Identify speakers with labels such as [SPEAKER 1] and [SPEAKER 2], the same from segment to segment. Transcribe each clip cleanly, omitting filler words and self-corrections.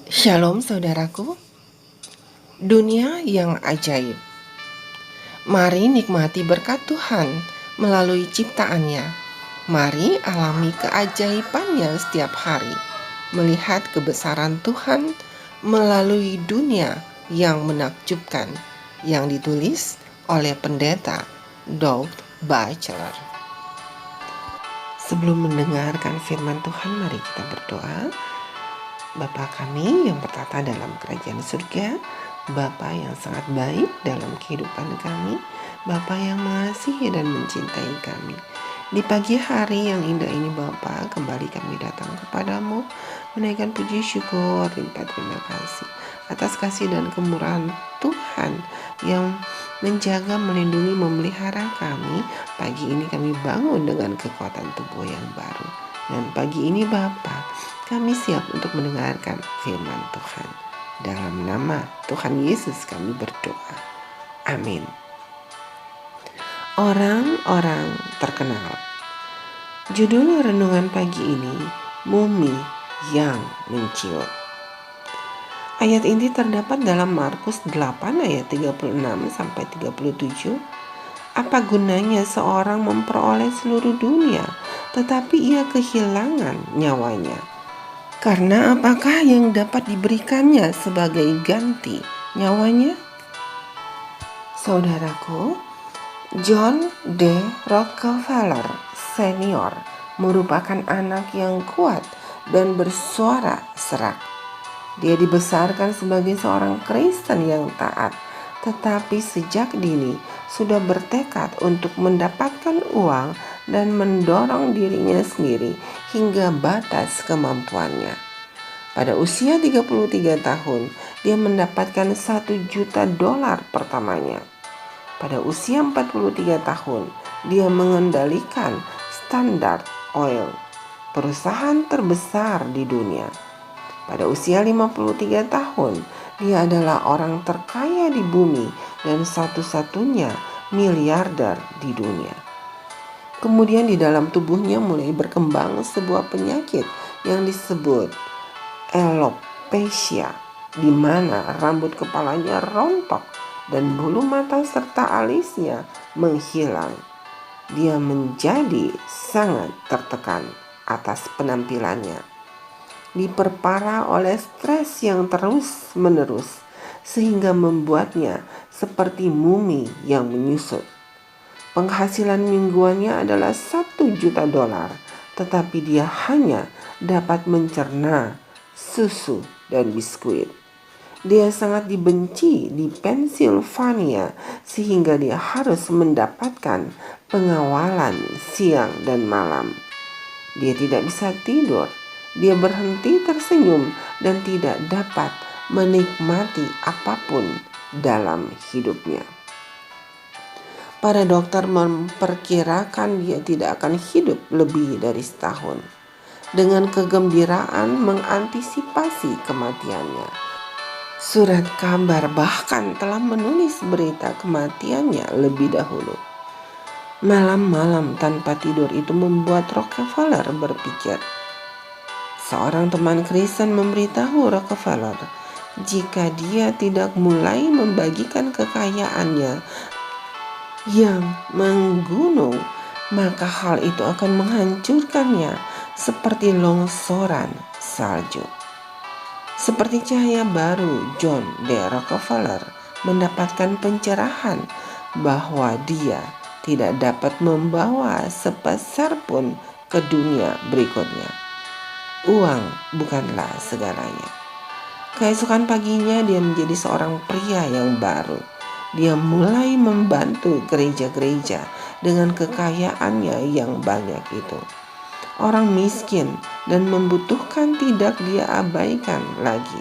[SPEAKER 1] Shalom saudaraku, dunia yang ajaib. Mari nikmati berkat Tuhan melalui ciptaannya. Mari alami keajaibannya setiap hari. Melihat kebesaran Tuhan melalui dunia yang menakjubkan. Yang ditulis oleh pendeta Doug Batchelor. Sebelum mendengarkan firman Tuhan, mari kita berdoa. Bapa kami yang bertata dalam kerajaan surga, Bapa yang sangat baik dalam kehidupan kami, Bapa yang mengasihi dan mencintai kami. Di pagi hari yang indah ini Bapa, kembali kami datang kepadamu, menaikkan puji syukur, limpah terima kasih atas kasih dan kemurahan Tuhan yang menjaga, melindungi, memelihara kami. Pagi ini kami bangun dengan kekuatan tubuh yang baru. Dan pagi ini Bapa, kami siap untuk mendengarkan firman Tuhan. Dalam nama Tuhan Yesus kami berdoa. Amin. Orang-orang terkenal. Judul renungan pagi ini, Mumi yang Menciut. Ayat ini terdapat dalam Markus 8 ayat 36 sampai 37. Apa gunanya seorang memperoleh seluruh dunia, tetapi ia kehilangan nyawanya? Karena apakah yang dapat diberikannya sebagai ganti nyawanya? Saudaraku, John D. Rockefeller Senior merupakan anak yang kuat dan bersuara serak. Dia dibesarkan sebagai seorang Kristen yang taat, tetapi sejak dini sudah bertekad untuk mendapatkan uang dan mendorong dirinya sendiri hingga batas kemampuannya. Pada usia 33 tahun, dia mendapatkan $1 juta pertamanya. Pada usia 43 tahun, dia mengendalikan Standard Oil, perusahaan terbesar di dunia. Pada usia 53 tahun, dia adalah orang terkaya di bumi dan satu-satunya miliarder di dunia. Kemudian di dalam tubuhnya mulai berkembang sebuah penyakit yang disebut alopecia, di mana rambut kepalanya rontok dan bulu mata serta alisnya menghilang. Dia menjadi sangat tertekan atas penampilannya, diperparah oleh stres yang terus-menerus sehingga membuatnya seperti mumi yang menyusut. Penghasilan mingguannya adalah $1 juta, tetapi dia hanya dapat mencerna susu dan biskuit. Dia sangat dibenci di Pennsylvania sehingga dia harus mendapatkan pengawalan siang dan malam. Dia tidak bisa tidur. Dia berhenti tersenyum dan tidak dapat menikmati apapun dalam hidupnya. Para dokter memperkirakan dia tidak akan hidup lebih dari setahun. Dengan kegembiraan mengantisipasi kematiannya. Surat kabar bahkan telah menulis berita kematiannya lebih dahulu. Malam-malam tanpa tidur itu membuat Rockefeller berpikir. Seorang teman Kristen memberitahu Rockefeller jika dia tidak mulai membagikan kekayaannya yang menggunung, maka hal itu akan menghancurkannya seperti longsoran salju. Seperti cahaya baru, John D. Rockefeller mendapatkan pencerahan bahwa dia tidak dapat membawa sepeser pun ke dunia berikutnya. Uang bukanlah segalanya. Keesokan paginya dia menjadi seorang pria yang baru. Dia mulai membantu gereja-gereja dengan kekayaannya yang banyak itu. Orang miskin dan membutuhkan tidak dia abaikan lagi.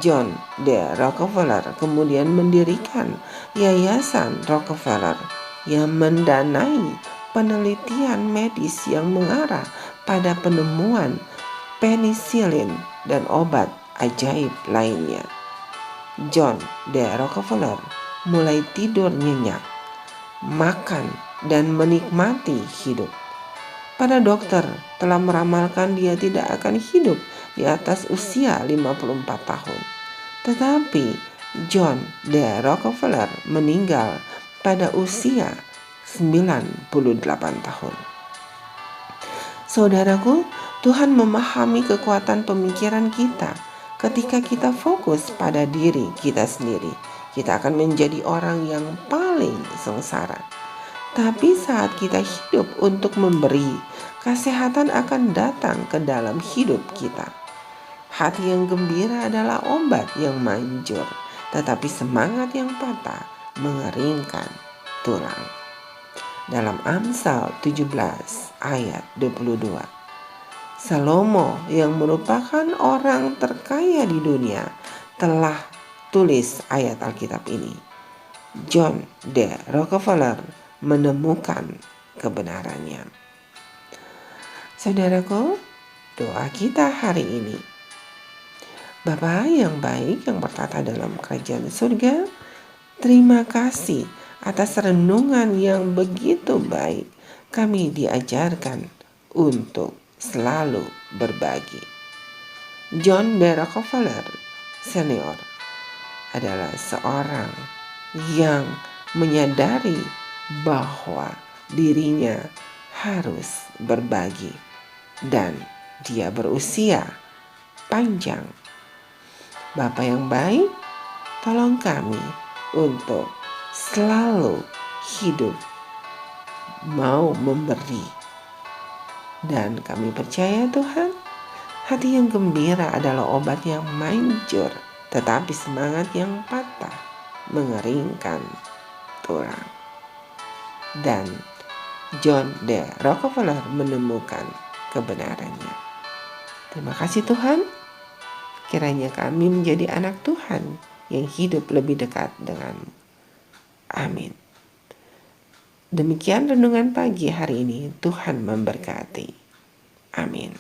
[SPEAKER 1] John D. Rockefeller kemudian mendirikan Yayasan Rockefeller yang mendanai penelitian medis yang mengarah pada penemuan penisilin dan obat ajaib lainnya. John D. Rockefeller mulai tidur nyenyak, makan, dan menikmati hidup. Para dokter telah meramalkan dia tidak akan hidup di atas usia 54 tahun. Tetapi John D. Rockefeller meninggal pada usia 98 tahun. Saudaraku, Tuhan memahami kekuatan pemikiran kita. Ketika kita fokus pada diri kita sendiri, kita akan menjadi orang yang paling sengsara. Tapi saat kita hidup untuk memberi, kesehatan akan datang ke dalam hidup kita. Hati yang gembira adalah obat yang manjur, tetapi semangat yang patah mengeringkan tulang. Dalam Amsal 17 ayat 22, Salomo yang merupakan orang terkaya di dunia telah tulis ayat Alkitab ini. John D. Rockefeller menemukan kebenarannya. Saudaraku, doa kita hari ini. Bapa yang baik yang bertata dalam kerajaan surga, terima kasih atas renungan yang begitu baik. Kami diajarkan untuk selalu berbagi. John D. Rockefeller Senior adalah seorang yang menyadari bahwa dirinya harus berbagi dan dia berusia panjang. Bapa yang baik, tolong kami untuk selalu hidup mau memberi. Dan kami percaya Tuhan, hati yang gembira adalah obat yang manjur, tetapi semangat yang patah mengeringkan tulang. Dan John D. Rockefeller menemukan kebenarannya. Terima kasih Tuhan. Kiranya kami menjadi anak Tuhan yang hidup lebih dekat dengan-Mu. Amin. Demikian renungan pagi hari ini. Tuhan memberkati. Amin.